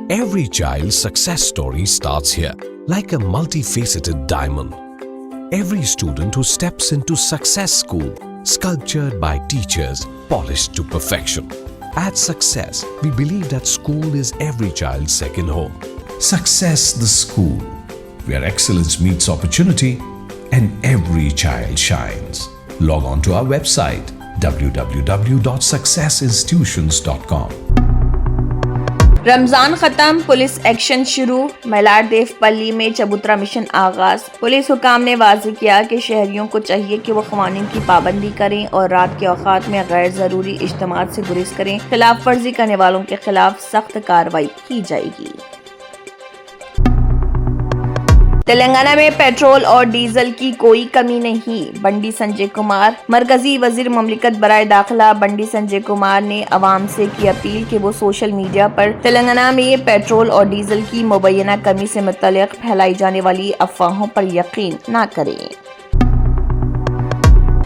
Every child's success story starts here, like a multifaceted diamond. Every student who steps into Success School, sculptured by teachers, polished to perfection. At Success, we believe that school is every child's second home. Success the School, where excellence meets opportunity and every child shines. Log on to our website www.successinstitutions.com. Ramzan खत्म, police action शुरू। मलाड देवपल्ली में चबूतरा mission आगाज। Police हुकाम ने वाज़ेह किया कि शहरियों को चाहिए कि वो क़वानीन की पाबंदी करें और रात के औक़ात में गैर ज़रूरी इज्तिमात से गुरेज करें। खिलाफ वर्जी करने वालों के खिलाफ सख्त कार्रवाई की जाएगी। तेलंगाना में पेट्रोल और डीजल की कोई कमी नहीं, बंडी संजय कुमार। मरकजी वजीर ममलिकत बराए दाखिला बंडी संजय कुमार ने अवाम से की अपील कि वो सोशल मीडिया पर तेलंगाना में पेट्रोल और डीजल की मुबैना कमी से मुतल्लिक़ फैलाई जाने वाली अफवाहों पर यकीन न करें।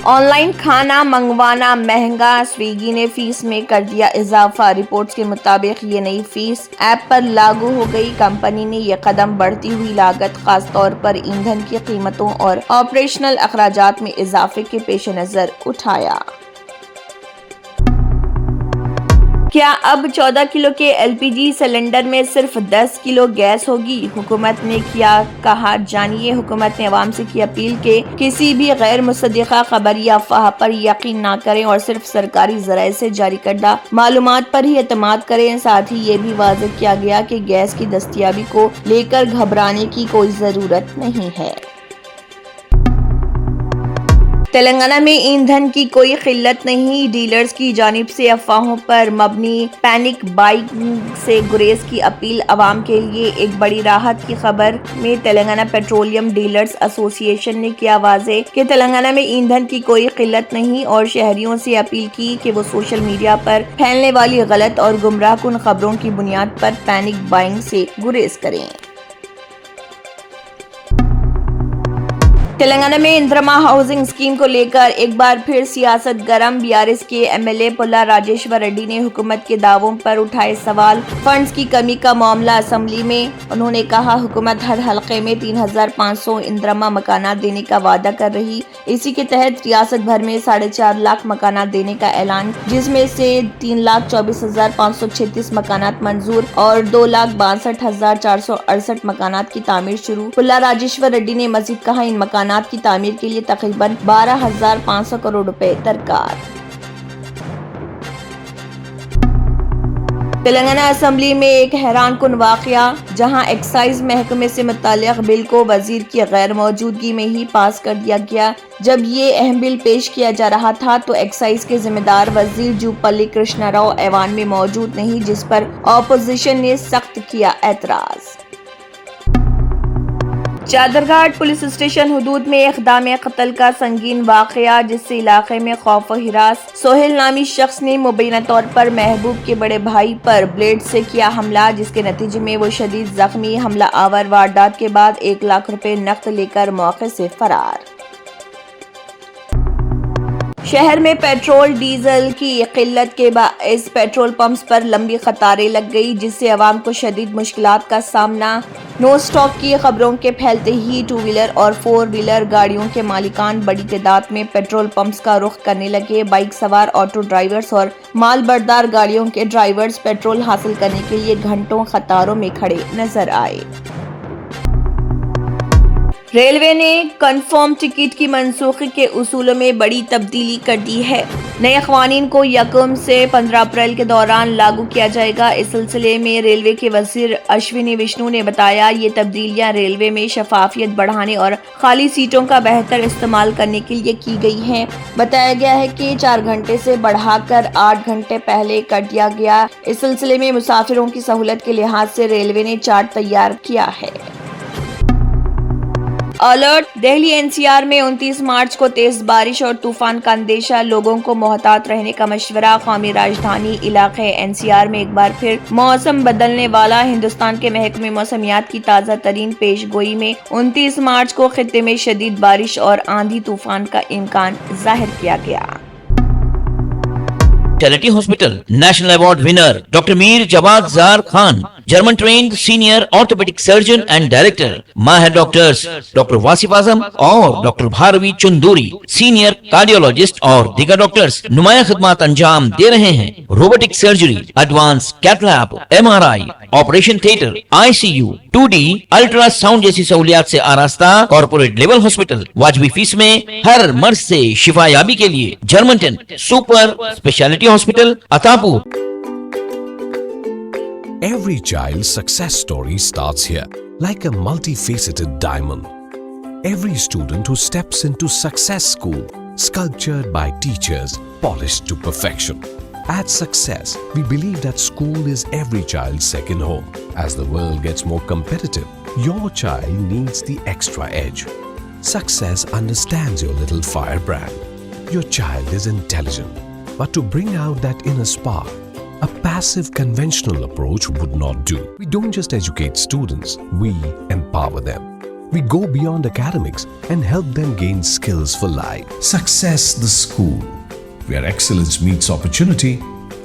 ऑनलाइन खाना मंगवाना महंगा, स्विगी ने फीस में कर दिया इजाफा। रिपोर्ट्स के मुताबिक ये नई फीस ऐप पर लागू हो गई। कंपनी ने यह कदम बढ़ती हुई लागत, खास तौर पर ईंधन की कीमतों और ऑपरेशनल अखराजात में इजाफे के पेश नजर उठाया। क्या अब 14 किलो के एलपीजी सिलेंडर में सिर्फ 10 किलो गैस होगी? हुकूमत ने क्या कहा, जानिए। हुकूमत ने अवाम से की अपील कि किसी भी गैर मुसद्दिक़ा खबर या अफवाह पर यकीन न करें और सिर्फ सरकारी ज़राए से जारी करदा मालूमात पर ही एतमाद करें। साथ ही ये भी वाज़ेह किया गया कि गैस की दस्तयाबी को लेकर घबराने की कोई ज़रूरत नहीं है। तेलंगाना में ईंधन की कोई किल्लत नहीं, डीलर्स की जानिब से अफवाहों पर मबनी पैनिक बाइंग से गुरेज की अपील। अवाम के लिए एक बड़ी राहत की खबर में तेलंगाना पेट्रोलियम डीलर्स एसोसिएशन ने किया वाज़ेह कि तेलंगाना में ईंधन की कोई किल्लत नहीं और शहरियों से अपील की कि वो सोशल मीडिया पर फैलने वाली गलत और गुमराहकुन खबरों की बुनियाद पर पैनिक बाइंग से गुरेज करें। तेलंगाना में इंदिरा हाउसिंग स्कीम को लेकर एक बार फिर सियासत गरम। बीआरएस के एमएलए पुल्ला राजेश्वर रेड्डी ने हुकूमत के दावों पर उठाए सवाल। फंड्स की कमी का मामला असेंबली में। उन्होंने कहा, हुकूमत हर हलके में 3,500 इंदिरा मकानात देने का वादा कर रही। इसी के तहत रियासत भर में 4.5 लाख मकानात देने का ऐलान, जिसमें से 3,24,536 मकानात मंजूर और 2,62,468 मकानात की तामीर शुरू। पुल्ला राजेश्वर रेड्डी ने मजीद कहा, इन मकानात की तामीर के लिए तकरीबन 12,500 करोड़ रुपए दरकार। तेलंगाना असेंबली में एक हैरानकुन वाकया, जहां एक्साइज महकमे से मुताल्लिक़ बिल को वजीर की गैर मौजूदगी में ही पास कर दिया गया। जब ये अहम बिल पेश किया जा रहा था तो एक्साइज के जिम्मेदार वजीर जूपल्ली कृष्णा राव ऐवान में मौजूद नहीं, जिस पर ऑपोजिशन ने सख्त किया एतराज। चादरघाट पुलिस स्टेशन हुदूद में इक़दाम कत्ल का संगीन वाक़या, जिससे इलाके में खौफ व हिरास। सोहेल नामी शख्स ने मुबैना तौर पर महबूब के बड़े भाई पर ब्लेड से किया हमला, जिसके नतीजे में वो शदीद जख्मी। हमला आवर वारदात के बाद 1 लाख रुपए नक़द लेकर मौके से फरार। शहर में पेट्रोल डीजल की किल्लत के बाइस पेट्रोल पंप्स पर लंबी कतारें लग गई, जिससे अवाम को शदीद मुश्किलात का सामना। नो स्टॉक की खबरों के फैलते ही 2 व्हीलर और 4 व्हीलर गाड़ियों के मालिकान बड़ी तादाद में पेट्रोल पंप्स का रुख करने लगे। बाइक सवार, ऑटो ड्राइवर्स और माल बरदार गाड़ियों के ड्राइवर्स पेट्रोल हासिल करने के लिए घंटों कतारों में खड़े नजर आए। रेलवे ने कन्फर्म टिकट की मनसूखी के उसूलों में बड़ी तब्दीली कर दी है। नए क़वानीन को 1 से 15 अप्रैल के दौरान लागू किया जाएगा। इस सिलसिले में रेलवे के वज़ीर अश्विनी विष्णु ने बताया, ये तब्दीलियां रेलवे में शफाफियत बढ़ाने और खाली सीटों का बेहतर इस्तेमाल करने के लिए की गई हैं। बताया गया है कि 4 घंटे से बढ़ाकर 8 घंटे पहले कर दिया गया। इस सिलसिले में मुसाफिरों की सहूलत के लिहाज से रेलवे ने चार्ट तैयार किया है। अलर्ट, दिल्ली एनसीआर में 29 मार्च को तेज बारिश और तूफान का अंदेशा। लोगों को मोहतात रहने का मशवरा। कौमी राजधानी इलाके एनसीआर में एक बार फिर मौसम बदलने वाला। हिंदुस्तान के महकमे मौसमियात की ताज़ा तरीन पेश गोई में 29 मार्च को खित्ते में शदीद बारिश और आंधी तूफान का इम्कान जाहिर किया गया। Specialty Hospital. National Award winner Dr. Mir Jawad Zar Khan, German trained senior orthopedic surgeon and director. Mahir doctors Dr. Wasif Azam और Dr. Bharvi Chunduri, senior cardiologist और दीगर डॉक्टर्स नुमाया खिदमत अंजाम दे रहे हैं. Robotic surgery, advance cath lab, MRI, operation theatre, ICU, 2D ultrasound जैसी सहूलियात से आरास्ता कॉर्पोरेट लेवल हॉस्पिटल. वाजबी फीस में हर मर्ज से शिफायाबी के लिए Germanten super speciality hospital Attapur. Every child's success story starts here, like a multifaceted diamond. Every student who steps into success school, sculptured by teachers, polished to perfection. At Success, we believe that school is every child's second home. As the world gets more competitive, your child needs the extra edge. Success understands your little firebrand. Your child is intelligent, but to bring out that inner spark, a passive conventional approach would not do. We don't just educate students, we empower them. We go beyond academics and help them gain skills for life. Success the School, where excellence meets opportunity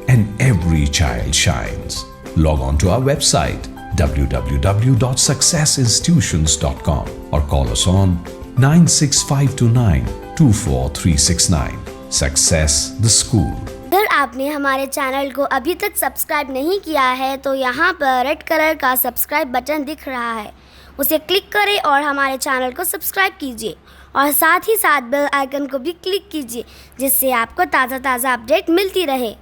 and every child shines. Log on to our website www.successinstitutions.com or call us on 96529 24369. Success the School. अगर आपने हमारे channel को अभी तक subscribe नहीं किया है तो यहाँ पर रेड कलर का सब्सक्राइब बटन दिख रहा है, उसे क्लिक करें और हमारे चैनल को सब्सक्राइब कीजिए और साथ ही साथ बेल आइकन को भी क्लिक कीजिए जिससे आपको ताज़ा अपडेट मिलती रहे.